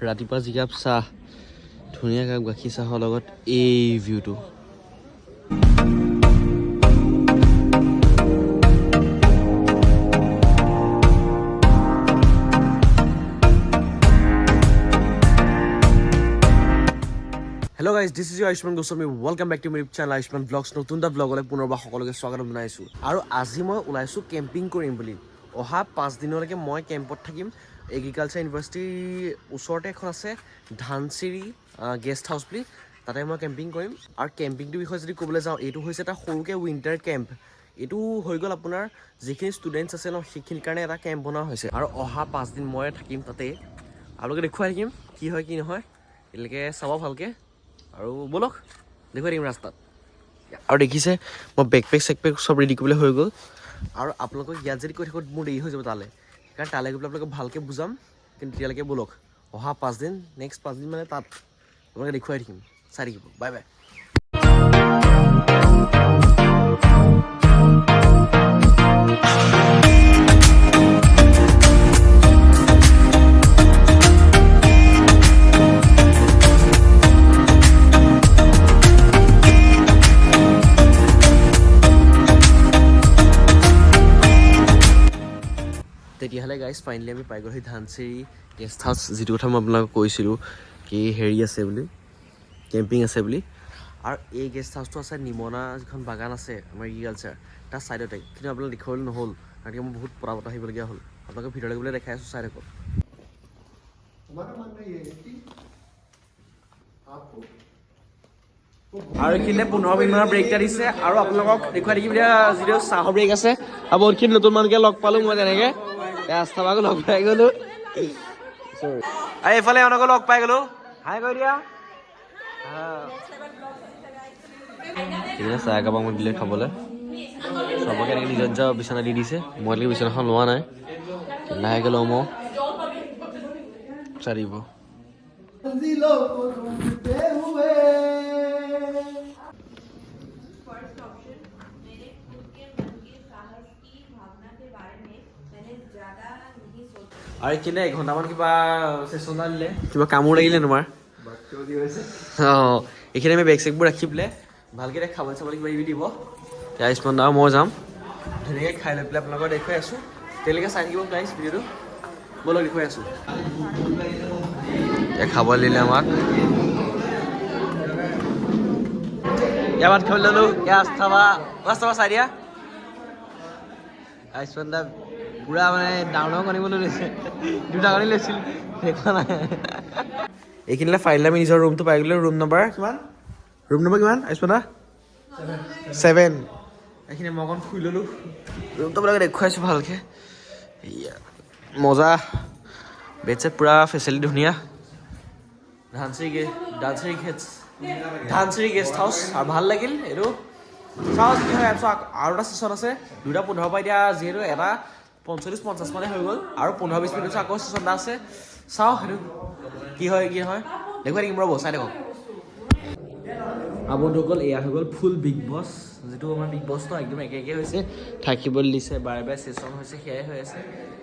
ৰাতিপুৱা যিকাপ চাহ ধুনীয়া কাপ গাখীৰ চাহৰ লগত এই ভিউটো Hello guys, this is your Ayushman Goswami. Welcome back to my channel Ayushman Vlogs. নতুন এটা ব্লগলৈ পুনৰবাৰ সকলোকে স্বাগত জনাইছো আৰু আজি মই ওলাইছো কেম্পিং কৰিম বুলি অহা 5 দিনলৈকে মই কেম্পত থাকিম এগ্ৰিকালচাৰ ইউনিভাৰ্চিটিৰ ওচৰতে এখন আছে ধানচিৰি গেষ্ট হাউচ বুলি তাতে মই কেম্পিং কৰিম আৰু কেম্পিংটোৰ বিষয়ে যদি ক'বলৈ যাওঁ এইটো হৈছে এটা সৰুকে উইন্টাৰ কেম্প এইটো হৈ গ'ল আপোনাৰ যিখিনি ষ্টুডেণ্টছ আছে ন সেইখিনিৰ কাৰণে এটা কেম্প বনোৱা হৈছে আৰু অহা 5 দিন মই থাকিম তাতে আপোনালোকে দেখুৱাই থাকিম কি হয় কি নহয় এলৈকে চাব ভালকে আৰু বলক দেখুৱাই দিম ৰাস্তাত আৰু দেখিছে মই বেকপেক চেকপেক সব ৰেডি কৰিবলৈ হৈ গ'ল আৰু আপোনালোকক ইয়াত যদি কৈ থাকোঁ মোৰ দেৰি হৈ যাব তালৈ সেইকাৰণে তালৈ গৈ পেলাই আপোনালোকক ভালকৈ বুজাম কিন্তু তেতিয়ালৈকে বলক অহা 5 দিন নেক্সট 5 দিন মানে তাত আপোনালোকে দেখুৱাই থাকিম চাই থাকিব বাই বাই তেতিয়াহ'লে গাইজ ফাইনেলি আমি পাই গ'লো সেই ধানচিৰি গেষ্ট হাউচ যিটো কথা মই আপোনালোকক কৈছিলোঁ কি হেৰি আছে বুলি কেম্পিং আছে বুলি আৰু এই গেষ্ট হাউচটো আছে নিমনা যিখন বাগান আছে আমাৰ এগ্ৰিকালচাৰ তাৰ ছাইডতে কিন্তু আপোনালোকে দেখাবলৈ নহ'ল কাৰণ মই বহুত পটাপট আহিবলগীয়া হ'ল আপোনালোকে ভিতৰলৈ গ'লে দেখাই আছোঁ চাই থাকক আৰু এইখিনিতে 15 মিনিটমানৰ ব্ৰেক এটা দিছে আৰু আপোনালোকক দেখুৱাই থাকিম এতিয়া যিটো চাহৰ ব্ৰেক আছে আৰু বহুতখিনি নতুন মানুহকে লগ পালোঁ মই তেনেকৈ ৰাস্তাবাকো লগ পাই গ'লো আৰু এইফালে এওঁলোকো লগ পাই গ'লো হাই কৈ দিয়া চাহ একাপ মই দিলে খাবলৈ চবকে এনেকৈ নিজৰ নিজৰ বিচনা দি দিছে মই এনেকৈ বিচনাখন লোৱা নাই লাহেকৈ লওঁ মই চাই দিব আৰু এইখিনি এঘণ্টামান কিবা চেচন দিলে কিবা কামোৰ লাগিলে তোমাৰ অঁ এইখিনি আমি বেগ চেগবোৰ ৰাখি পেলাই ভালকৈ খাবলৈ চাবলৈ কিবা কিবি দিব আয়ুষ্মান দা মই যাম ধুনীয়াকৈ খাই লৈ পেলাই আপোনালোকক দেখুৱাই আছোঁ তেনেকৈ চাই থাকিব গাইজ ভিডিঅ'টো ব'লক দেখুৱাই আছোঁ এতিয়া খাবলৈ দিলে আমাক ইয়াৰ ভাত খাবলৈ ল'লোঁ ইয়াৰ আস্থাবা চাই দিয়া আয়ুষ্মান দা পুৰা মানে ডাঙৰ কণিবলৈ লৈছে দুটা কণি লৈছিল সেইখন এইখিনিলে ফাইনেলি আমি নিজৰ ৰুমটো পাই গ'লোঁ ৰুম নম্বৰ কিমান আয়ুষ্মান দা 7 এইখিনি মই অকণ শুই ল'লোঁ ৰুমটো আপোনালোকে দেখুৱাইছোঁ ভালকৈ মজা বেড চেট পূৰা ফেচিলিটি ধুনীয়া ধানচিৰি গেষ্ট হাউচ আৰু ভাল লাগিল এইটো চাওঁ কি হয় আৰু এটা ছেশ্যন আছে 2:15 পৰা এতিয়া যিহেতু এটা 45-50 মানে হৈ গ'ল আৰু 15-20 মিনিট আকৌ ছেশ্যন এটা আছে চাওঁ সেইটো কি হয় দেখুৱাই থাকিম ৰ'ব চাই থাকক বন্ধুসকল এয়া হৈ গ'ল ফুল বিগ বছ যিটো আমাৰ বিগ বছটো একদম একে হৈছে থাকিবলৈ দিছে বাৰে বাৰে ছেশ্যন হৈছে সেয়াই হৈ আছে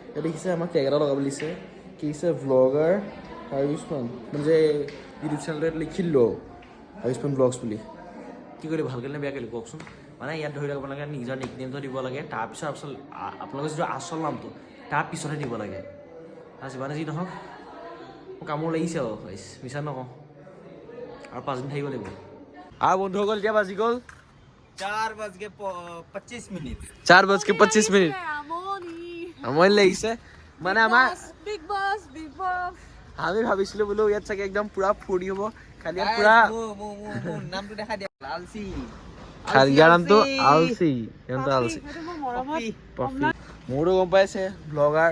এতিয়া দেখিছে আমাক টেগ এটা লগাবলৈ দিছে কি দিছে ভ্লগাৰ আয়ুষ্মান মানে ইউটিউব চেনেলটোত লিখি দিলোঁ আয়ুষ্মান ব্লগছ বুলি কি কৰিলে ভালকৈ নে বেয়া কৰিলে কওকচোন মানে ইয়াত ধৰি লওক আপোনালোকে নিজৰ নিকনেমটো দিব লাগে তাৰপিছত আপোনালোকৰ যিটো আচল নামটো তাৰ পিছতহে দিব লাগে আৰু যিমানে যি নহওক মোৰ কামোৰ লাগিছে আৰু মিছা নকওঁ আৰু 5 দিন থাকিব লাগিব আৰু বন্ধুসকল এতিয়া বাজি গ'ল 4:25 মিনিট আমনি লাগিছে মানে আমাৰ আমি ভাবিছিলোঁ বোলো ইয়াত চাগে একদম পূৰা ফূৰ্তি হ'ব খালি ইয়াত পূৰা নামটো দেখা দিয়া ইয়াৰ নামটো আলচি মোৰো গম পাইছে ব্লগাৰ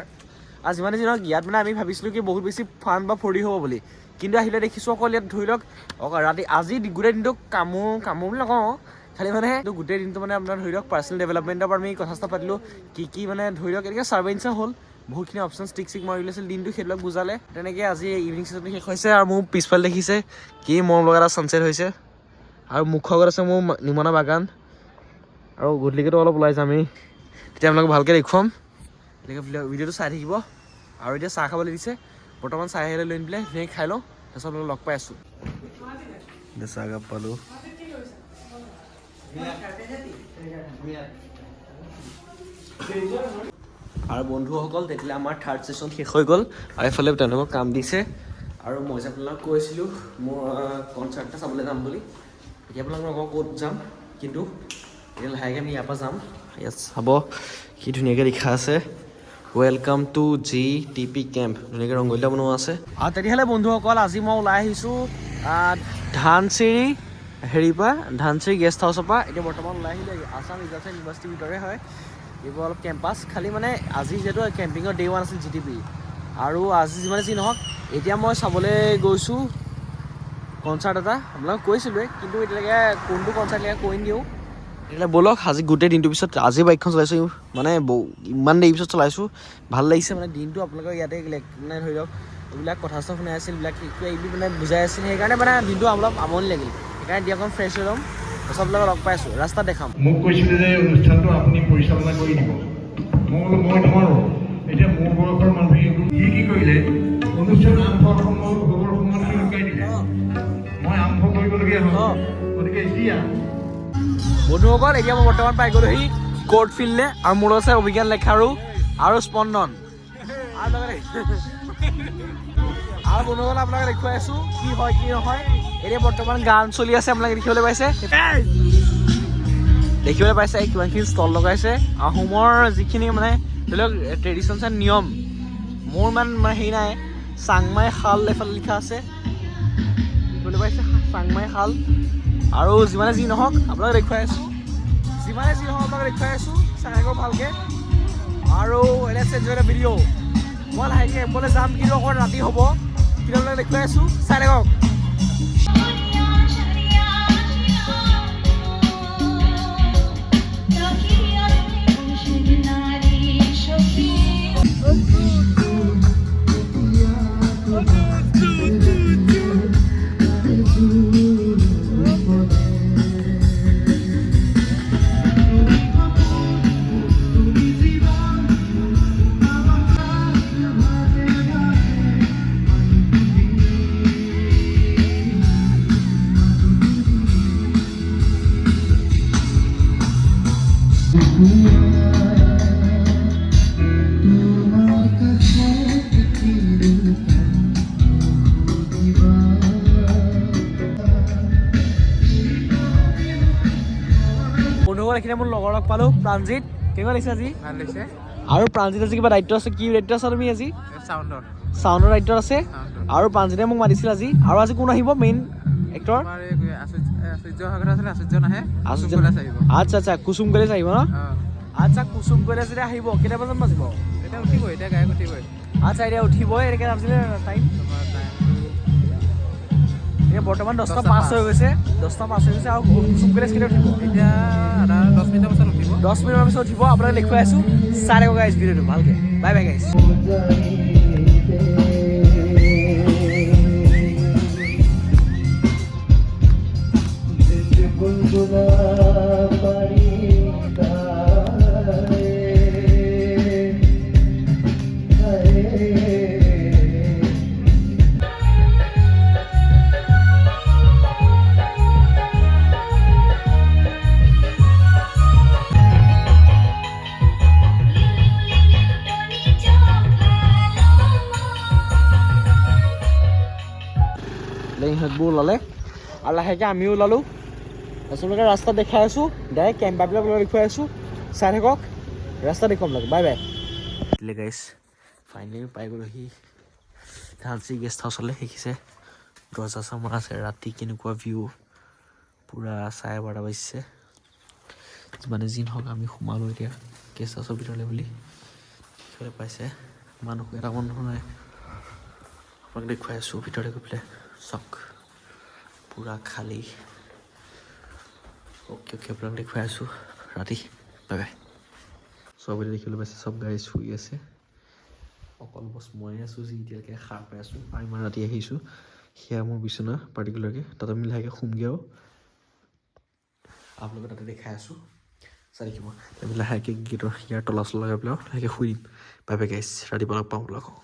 আৰু যিমানে যি নহওক ইয়াত মানে আমি ভাবিছিলোঁ কি বহুত বেছি ফান বা ফূৰ্তি হ'ব বুলি কিন্তু আহিলে দেখিছোঁ অকল ইয়াত ধৰি লওক ৰাতি আজি গোটেই দিনটো কামোৰ বুলি নকওঁ খালি মানে গোটেই দিনটো মানে আপোনাৰ ধৰি লওক পাৰ্চনেল ডেভেলপমেণ্টৰ পৰা আমি কথা পাতিলোঁ কি মানে ধৰি লওক এনেকৈ ছাৰ্ভেঞ্চা হ'ল বহুতখিনি অপশ্যন ষ্টিক মাৰি লৈছিল দিনটো সেইবিলাক বুজালে তেনেকৈ আজি ইভিনিং ছেশ্যনটো শেষ হৈছে আৰু মোৰ পিছফালে দেখিছে কি মৰম লগা এটা ছানছেট হৈছে আৰু মুখৰ আগত আছে মোৰ নিমনা বাগান আৰু গধূলিকেতো অলপ ওলাই যাম আমি তেতিয়া আপোনালোকক ভালকৈ দেখুৱাম এনেকৈ ভিডিঅ'টো চাই থাকিব আৰু এতিয়া চাহ খাবলৈ দিছে বৰ্তমান চাহ আহিলে লৈ পেলাই ধুনীয়াকৈ খাই লওঁ, তাৰপিছত আপোনালোকক লগ পাই আছোঁ। চাহকাপ পালোঁ। আৰু বন্ধুসকল তেতিয়াহ'লে আমাৰ থাৰ্ড ছেশ্যন শেষ হৈ গ'ল আৰু এইফালে তেওঁলোকক কাম দিছে। আৰু মই যে আপোনালোকক কৈছিলোঁ মোৰ কনচাৰ্ট এটা চাবলৈ যাম বুলি। এতিয়া আপোনালোকক ক'ত যাম, কিন্তু এতিয়া লাহেকৈ আমি ইয়াৰ পৰা যাম। ইয়াত চাব কি ধুনীয়াকৈ লিখা আছে, ৱেলকাম টু GTP কেম্প, ধুনীয়াকৈ ৰংগলীয়া বনোৱা আছে। আৰু তেতিয়াহ'লে বন্ধুসকল আজি মই ওলাই আহিছোঁ ধানচিৰি ধানচিৰি গেষ্ট হাউচৰ পৰা। এতিয়া বৰ্তমান ওলাই আহিলে আছাম এগ্ৰিকালচাৰ ইউনিভাৰ্চিটিৰ ভিতৰে হয়, এইবোৰ অলপ কেম্পাছ। খালি মানে আজি যিহেতু কেম্পিঙৰ ডে 1 আছিল GTP, আৰু আজি যিমানে যি নহওক এতিয়া মই চাবলৈ গৈছোঁ কনচাৰ্ট এটা। আপোনালোকক কৈছিলোঁৱে, কিন্তু এতিয়ালৈকে কোনটো কনচাৰ্ট লাগে কৈ নিদিওঁ। তেতিয়াহ'লে ব'লক, আজি গোটেই দিনটোৰ পিছত আজি বাইকখন চলাইছোঁ, মানে ইমান দেৰি পিছত চলাইছোঁ, ভাল লাগিছে। মানে দিনটো আপোনালোকৰ ইয়াতে মানে ধৰি লওক এইবিলাক কথা চথা শুনাই আছিল, এইবিলাক কিবা মানে বুজাই আছিল, সেইকাৰণে মানে দিনটো অলপ আমনি লাগিল। সেইকাৰণে এতিয়া অকণ ফ্ৰেছ হৈ ল'ম, চববিলাকক লগ পাই আছোঁ, ৰাস্তাত দেখাম। মোক কৈছিলে যে অনুষ্ঠানটো আপুনি পৰিচালনা কৰি দিব। মই বোলো মই নোৱাৰোঁ, এতিয়া মোৰ বয়সৰ মানুহে কি কৰিলে অনুষ্ঠান আৰম্ভ হ'বৰ সময়ত সি লুকাই দিলে, মই আৰম্ভ কৰিবলগীয়া হ'ল। গতিকে এতিয়া বন্ধুসকল এতিয়া মই বৰ্তমান পাই গ'লোহি কৰ্ট ফিল্ডলে, আৰু মোৰ আছে অভিজ্ঞান লেখাৰু আৰু স্পন্দন আৰু বন্ধুসকল আপোনালোকে দেখুৱাই আছোঁ কি হয় কি নহয়। এতিয়া বৰ্তমান গান চলি আছে, আপোনালোকে দেখিবলৈ পাইছে কিমানখিনি ষ্টল লগাইছে। আহোমৰ যিখিনি মানে ধৰি লওক ট্ৰেডিশ্যনছ এণ্ড নিয়ম, মোৰ ইমান মানে হেৰি নাই। চাংমাই শাল এফালে লিখা আছে, দেখিবলৈ পাইছে চাংমাই শাল। আৰু যিমানে যি নহওক আপোনালোকে দেখুৱাই আছোঁ, চাই থাকক ভালকৈ। আৰু লেটছ এনজয় দ্য ভিডিঅ'। মই লাহেকৈ এপলৈ যাম, কিন্তু অকণ ৰাতি হ'ব, কিন্তু আপোনালোকে দেখুৱাই আছোঁ, চাই থাকক। বন্ধুসকল এইখিনি মোৰ লগৰ লগ পালোঁ, প্ৰাণজিত। কেনেকুৱা লাগিছে আজি? ভাল লাগিছে। আৰু প্ৰাণজিত আজি কিবা দায়িত্ব আছে, কি দায়িত্ব আছে তুমি আজি? চাউণ্ডৰ দায়িত্ব আছে। আৰু প্ৰাণজিতে মোক মাতিছিল আজি। আৰু আজি কোন আহিব মেইন এক্টৰ? আচ্ছা আচ্ছা, কুসুম কৈলাশ আহিব ন? আচ্ছা, কুসুম কৈলাশ যেতিয়া আহিব কেইটা বজাত বাজিব? এতিয়া উঠিব, এতিয়া গায়ক উঠিবই। আচ্ছা, এতিয়া উঠিবই। এনেকৈ আছিলে টাইম এতিয়া বৰ্তমান 10:05 হৈ গৈছে, 10:05 হৈ গৈছে। আৰু কুসুম কৈলাশ কেতিয়া উঠিব? এতিয়া 10 মিনিটৰ পিছত উঠিব। 10 মিনিটৰ পিছত উঠিব। আপোনালোকে দেখুৱাই আছোঁ, চাই থাকক গাইজ ভিডিঅ'টো ভালকৈ। Bye bye guys. হেডবোৰ ওলালে আৰু লাহেকৈ আমিও ওলালোঁ। আচলতে ৰাস্তা দেখাই আছোঁ, ডাইৰেক্ট কেম্পাবিলাক দেখুৱাই আছোঁ, চাই থাকক, ৰাস্তা দেখুৱাম লাগে। Bye bye. গাইছ ফাইনেলি পাই গ'লোহি ধানচিৰি গেষ্ট হাউচলৈ। শিকিছে দৰ্জা চমৰা আছে, ৰাতি কেনেকুৱা ভিউ, পূৰা 12:30 বাজিছে। যিমানে যি নহওক আমি সোমালোঁ এতিয়া গেষ্ট হাউচৰ ভিতৰলৈ বুলি। দেখিবলৈ পাইছে মানুহ এটা মানুহ নাই, আপোনাক দেখুৱাই আছোঁ ভিতৰলৈ গৈ পেলাই চাওক, পূৰা খালী। অ'কে আপোনাক দেখুৱাই আছোঁ ৰাতি। Bye bye. চব এতিয়া দেখিবলৈ পাইছে, চব গাড়ী শুই আছে, অকল বছ মই আছোঁ যি এতিয়ালৈকে সাৰ পাই আছোঁ। আৰু ইমান ৰাতি আহিছোঁ, সেয়া মোৰ বিচনা পাৰ্টিকুলাৰকৈ, তাতে আমি লাহেকৈ শুমগৈ আৰু আপোনালোকে তাতে দেখাই আছোঁ, চাই দেখিব। আমি লাহেকৈ গেটৰ ইয়াৰ তলা চলা লগাই পেলাই লাহেকৈ শুই দিম। বাই বাই গাইছ, ৰাতিপুৱা লগ পাম আপোনালোকক।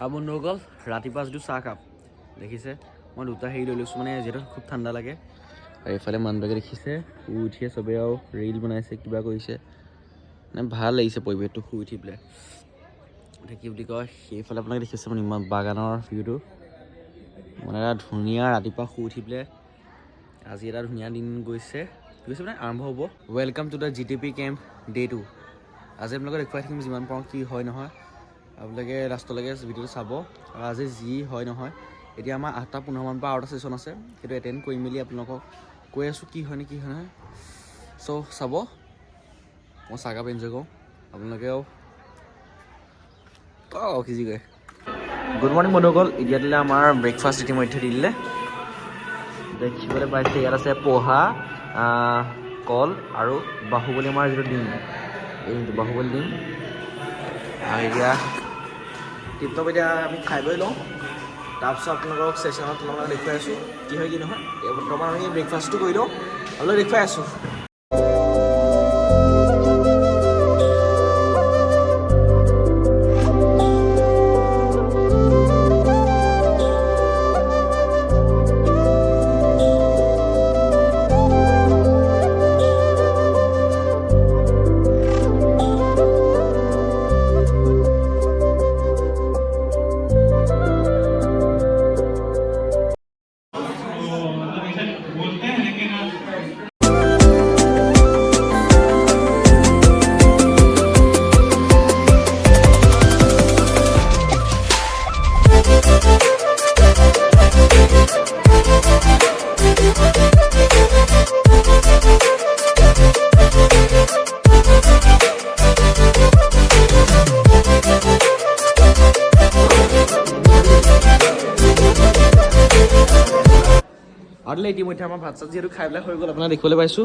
আৰু বন্ধুসকল ৰাতিপুৱা যিটো চাহকাপ দেখিছে মই দুটা হেৰি লৈ লৈছোঁ মানে যিহেতু খুব ঠাণ্ডা লাগে আৰু এইফালে মানুহবিলাকে দেখিছে শুই উঠিয়ে চবেই আৰু ৰিল বনাইছে কিবা কৰিছে মানে ভাল লাগিছে পৰিৱেশটো শুই উঠি পেলাই এতিয়া কি বুলি কয় সেইফালে আপোনালোকে দেখিছে মানে ইমান বাগানৰ ভিউটো মানে এটা ধুনীয়া ৰাতিপুৱা শুই উঠি পেলাই আজি এটা ধুনীয়া দিন গৈছে মানে আৰম্ভ হ'ব welcome to the GTP camp day 2 আজি আপোনালোকে দেখুৱাই থাকিম যিমান পাৰোঁ কি হয় নহয় আপোনালোকে লাষ্টলৈকে ভিডিঅ'টো চাব আৰু আজি যি হয় নহয় এতিয়া আমাৰ 8:15 পৰা আৰু এটা ছেশ্যন আছে সেইটো এটেণ্ড কৰি মেলি আপোনালোকক কৈ আছোঁ কি হয় নে কি হয় নহয় চ' চাব মই চাহকাপ এনজয় কৰোঁ আপোনালোকেও কি যি কয় গুড মৰ্ণিং বন্ধুসকল এতিয়ালৈ আমাৰ ব্ৰেকফাষ্ট ইতিমধ্যে দি দিলে দেখিবলৈ পাইছে ইয়াত আছে পোহা কল আৰু বাহুবলী আমাৰ যিটো ডিম এই বাহুবলী ডিম আৰু এতিয়া টিপটপ এতিয়া আমি খাই বৈ লওঁ তাৰপিছত আপোনালোকক ছেশ্যনত তোমালোকক দেখুৱাই আছোঁ কি হয় কি নহয় এই বৰ্তমান আমি ব্ৰেকফাষ্টটো কৰি লওঁ আপোনালোকক দেখুৱাই আছোঁ আৰু ইতিমধ্যে আমাৰ ভাত চাত যিহেতু খাই পেলাই হৈ গ'ল আপোনাক দেখিবলৈ পাইছোঁ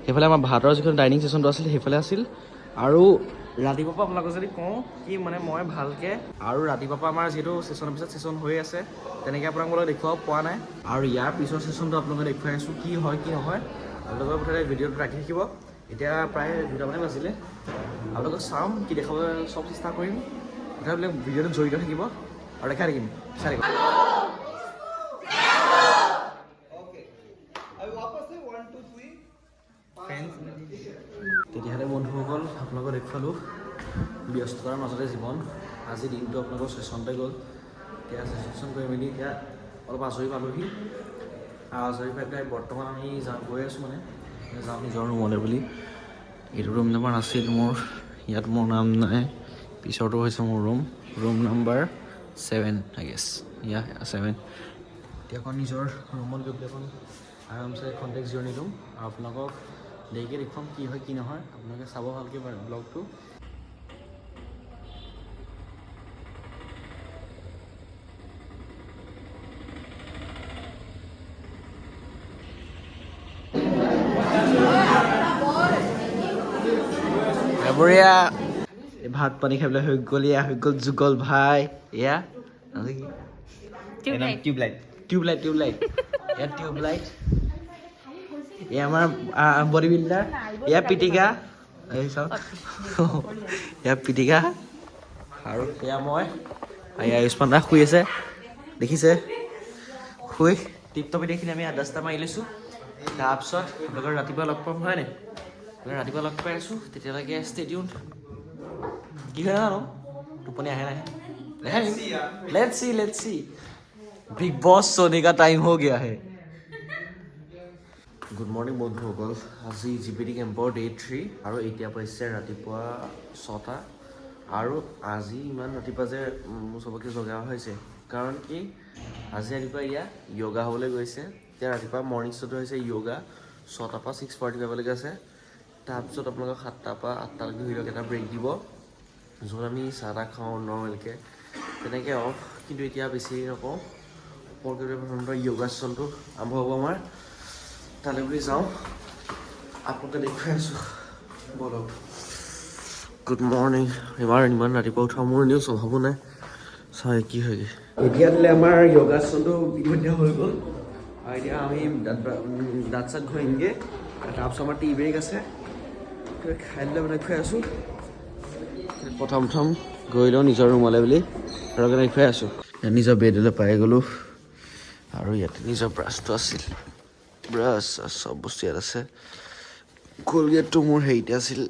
সেইফালে আমাৰ ভাতৰ যিখন ডাইনিং ছেশ্যনটো আছিল সেইফালে আছিল আৰু ৰাতিপুৱাৰ পৰা আপোনালোকক যদি কওঁ কি মানে মই ভালকৈ আৰু ৰাতিপুৱাৰ পৰা আমাৰ যিহেতু ছেশ্যনৰ পিছত ছেশ্যন হৈ আছে তেনেকৈ আপোনালোকক দেখুৱাব পৰা নাই আৰু ইয়াৰ পিছৰ ছেশ্যনটো আপোনালোকে দেখুৱাই আছোঁ কি হয় কি নহয় আপোনালোকৰ মুঠতে ভিডিঅ'টো ৰাখি থাকিব এতিয়া প্ৰায় 2টামানে বাজিলে আপোনালোকক চাম কি দেখাব চব চেষ্টা কৰিম তথাপিও ভিডিঅ'টোত জড়িত থাকিব আৰু দেখাই থাকিম চাই থাকিব তেতিয়াহ'লে বন্ধুসকল আপোনালোকক দেখুৱালোঁ ব্যস্ততাৰ মাজতে জীৱন আজি দিনটো আপোনালোকৰ ছেশ্যনতে গ'ল এতিয়া ছেশ্যন কৰি মেলি এতিয়া অলপ আজৰি পালোহি আজৰি পাই পেলাই বৰ্তমান আমি গৈ আছোঁ মানে যাওঁ নিজৰ ৰুমলৈ বুলি এইটো ৰুম নাম্বাৰ নাছিল মোৰ ইয়াত মোৰ নাম নাই পিছৰটো হৈছে মোৰ ৰুম নাম্বাৰ 7 আই গেছ 7 এতিয়া অকণ নিজৰ ৰুমত গৈ পেলাই অকণ আৰামছে কণ্টেক্ট জিৰণি ল'ম আৰু আপোনালোকক দেৰিকৈ দেখুৱাম কি হয় কি নহয় আপোনালোকে চাব ভালকৈ ব্লগটো বঢ়িয়া ভাত পানী খাই পেলাই হৈ গ'ল যুগল ভাই এয়া টিউবলাইট এয়া টিউবলাইট এয়া আমাৰ বডি বিল্ডাৰ এয়া পিটিকা এই চাওক এয়া পিটিকা আৰু এয়া মই এয়া আয়ুষ্মান দা শুই আছে দেখিছে শুই টিপটপি দেখিলে আমি 10টা মাৰি লৈছোঁ তাৰপিছত আপোনালোকৰ ৰাতিপুৱা লগ পাম হয় নাই ৰাতিপুৱা লগ পাই আছোঁ তেতিয়ালৈকে ষ্টেডিউন কি হয় জানো টোপনি আহে নাহে लेट्स सी बिग बॉस सोने का टाइम हो गया है गुड मॉर्निंग বন্ধুসকল আজি জিপিটি কেম্পৰ ডে 3 আৰু এতিয়া পাইছে ৰাতিপুৱা 6টা আৰু আজি ইমান ৰাতিপুৱা যে চবকে জগা হৈছে কাৰণ কি আজি ৰাতিপুৱা ইয়াত য়োগা হ'বলৈ গৈছে এতিয়া ৰাতিপুৱা মৰ্ণিং শ্ব'টো হৈছে য়োগা 6টাৰ পৰা 6:45 লৈকে আছে তাৰপিছত আপোনালোকক 7টাৰ পৰা 8টালৈকে ভিডিঅ'ত এটা ব্ৰেক দিব য'ত আমি চাহ তাহ খাওঁ নৰ্মেলকৈ তেনেকৈ অফ কিন্তু এতিয়া বেছি নকওঁ প্ৰথমতে য়োগা ছেশ্যনটো আৰম্ভ হ'ব আমাৰ তালৈ বুলি যাওঁ আপোনালোকে দেখুৱাই আছোঁ বলক গুড মৰ্ণিং এবাৰ ইমান ৰাতিপুৱা উঠা মোৰ এনেও স্বভাৱো নাই চাই কি হয়গৈ এতিয়া দিলে আমাৰ য়োগা ছেশ্যনটো ইতিমধ্যে হৈ গ'ল আৰু এতিয়া আমি দাঁত চাত ঘঁহিমগৈ তাৰপিছত আমাৰ টি ব্ৰেক আছে খাই দিলে মানে খুৱাই আছোঁ প্ৰথম গৈ লওঁ নিজৰ ৰুমলৈ বুলি আৰু কাৰণে খুৱাই আছোঁ নিজৰ বেডলৈ পাই গ'লোঁ আৰু ইয়াতে নিজৰ ব্ৰাছটো আছিল ব্ৰাছ চব বস্তু ইয়াত আছে কলগেটটো মোৰ হেৰিতে আছিল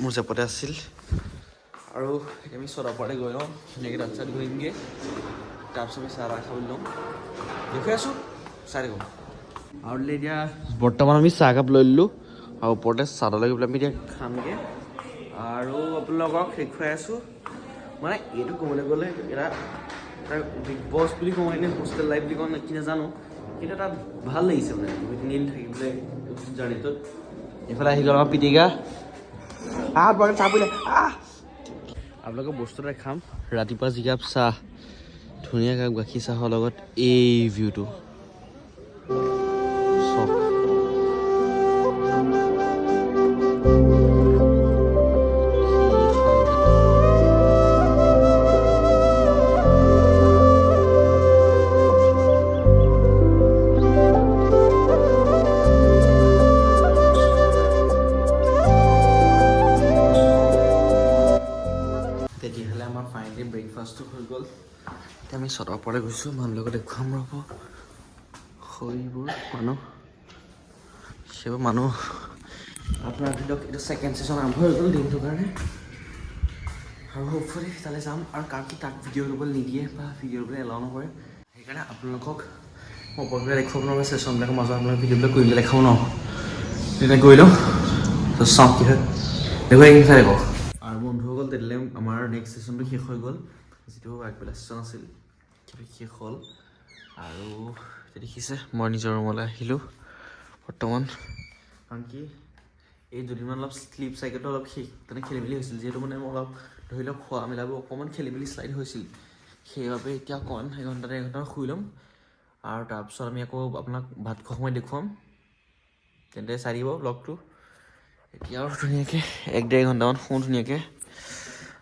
মোৰ জেপতে আছিল আৰু আমি চৰাপাৰে গৈ লওঁ ধুনীয়াকৈ দাঁত চাত ঘঁহিমগৈ তাৰপিছত আমি চাহ খাবলৈ লওঁ দেখুৱাই আছোঁ চাই দেখোঁ আৰু এতিয়া বৰ্তমান আমি চাহকাপ লৈ ল'লোঁ আৰু ওপৰতে চাদলৈ গৈ পেলাই আমি এতিয়া খামগৈ আৰু আপোনালোকক দেখুৱাই আছোঁ মানে এইটো ক'বলৈ গ'লে এটা বিগ বছ বুলি কওঁ এনে হোষ্টেল লাইফ বুলি কওঁ কি নাজানো কিন্তু এটা ভাল লাগিছে মানে 2-3 দিন থাকিবলৈ জাৰ্ণিটোত এইফালে আহি গ'ল আমাৰ পিটিকা চাহ পৰিলে আপোনালোকৰ বস্তু এটা খাম ৰাতিপুৱা যিকাপ চাহ ধুনীয়া কাপ গাখীৰ চাহৰ লগত এই ভিউটো চব তেতিয়াহ'লে আমাৰ ফাইনেলি ব্ৰেকফাষ্টটো হৈ গ'ল এতিয়া আমি চটাৰ পৰা গৈছোঁ মানুহৰ লগত দেখুৱাম ৰ'ব সৈবোৰ মানুহ সেইবোৰ মানুহ আপোনাৰ ধৰি লওক এইটো ছেকেণ্ড ছেশ্যন আৰম্ভ হৈ গ'ল দিনটোৰ কাৰণে আৰু হোপফুলি তালৈ যাম আৰু কাকো তাক ভিডিঅ' ল'বলৈ নিদিয়ে বা ভিডিঅ' ল'বলৈ এলাও নকৰে সেইকাৰণে আপোনালোকক মই ওপৰবিলাক দেখুৱাব নোৱাৰোঁ ছেশ্যনবিলাকৰ মাজত আপোনালোক ভিডিঅ'বিলাক কৰিবলৈ দেখাওঁ ন তেতিয়া গৈ লওঁ চাওঁ কি হয় দেখুৱাই চাই দেখুৱাওক আৰু বন্ধুসকল তেতিয়ালৈ আমাৰ নেক্সট ছেশ্যনটো শেষ হৈ গ'ল যিটো আগবেলা ছেশ্যন আছিল সেইটো শেষ হ'ল আৰু দেখিছে মই নিজৰ ৰুমলৈ আহিলোঁ বৰ্তমান কাৰণ কি এই দুদিনমান অলপ শ্লিপ চাইকেলটো অলপ তেনে খেলি মেলি হৈছিল যিহেতু মানে মই অলপ ধৰি লওক খোৱা মেলাবোৰ অকণমান খেলি মেলি শ্লাইড হৈছিল সেইবাবে এতিয়া অকণমান এঘণ্টা শুই ল'ম আৰু তাৰপিছত আমি আকৌ আপোনাক ভাত খোৱা সময় দেখুৱাম তেন্তে চাই দিব ব্লগটো এতিয়া আৰু ধুনীয়াকৈ 1-1.5 ঘণ্টামান শুওঁ ধুনীয়াকৈ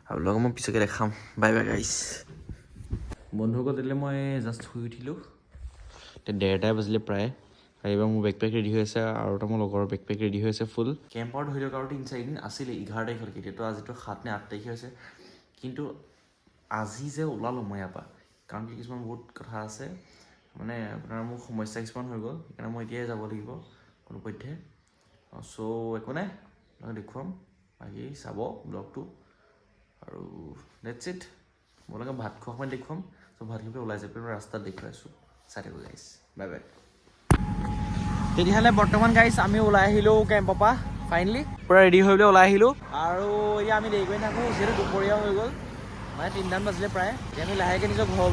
আপোনালোকক মই পিছকৈ দেখাম বাই বাই গাইছ বন্ধুসকল তেতিয়ালৈ মই জাষ্ট শুই উঠিলোঁ এতিয়া 1:30 বাজিলে প্ৰায় এইবাৰ মোৰ বেকপেক ৰেডি হৈ আছে আৰু এটা মোৰ লগৰ বেকপেক ৰেডি হৈ আছে ফুল কেম্পৰ ধৰি লওক আৰু 3-4 দিন আছিলে 11 তাৰিখলৈকে এতিয়াতো আজিতো 7 নে 8 তাৰিখে হৈছে কিন্তু আজি যে ওলালোঁ মই ইয়াৰ পৰা কাৰণ কি কিছুমান বহুত কথা আছে মানে আপোনাৰ মোৰ সমস্যা কিছুমান হৈ গ'ল সেইকাৰণে মই এতিয়াই যাব লাগিব কোনোপধ্যে চ' একো নাই দেখুৱাম বাকী চাব ব্লগটো আৰু ডেটছ ইট মই লগত ভাত খোৱা সময় দেখুৱাম চ' ভাত খাই ওলাই যাব ৰাস্তাত দেখুৱাই আছোঁ চাই থাকোঁ গাইছ বাই বাই তেতিয়াহ'লে বৰ্তমান গাইছ আমি ওলাই আহিলোঁ কেম্পৰ পৰা ফাইনেলি পূৰা ৰেডি হৈ পেলাই ওলাই আহিলোঁ আৰু এতিয়া আমি দেৰি কৰি নাথাকোঁ যিহেতু দুপৰীয়া হৈ গ'ল মানে 3 বাজিলে প্ৰায় এতিয়া আমি লাহেকৈ নিজৰ ঘৰ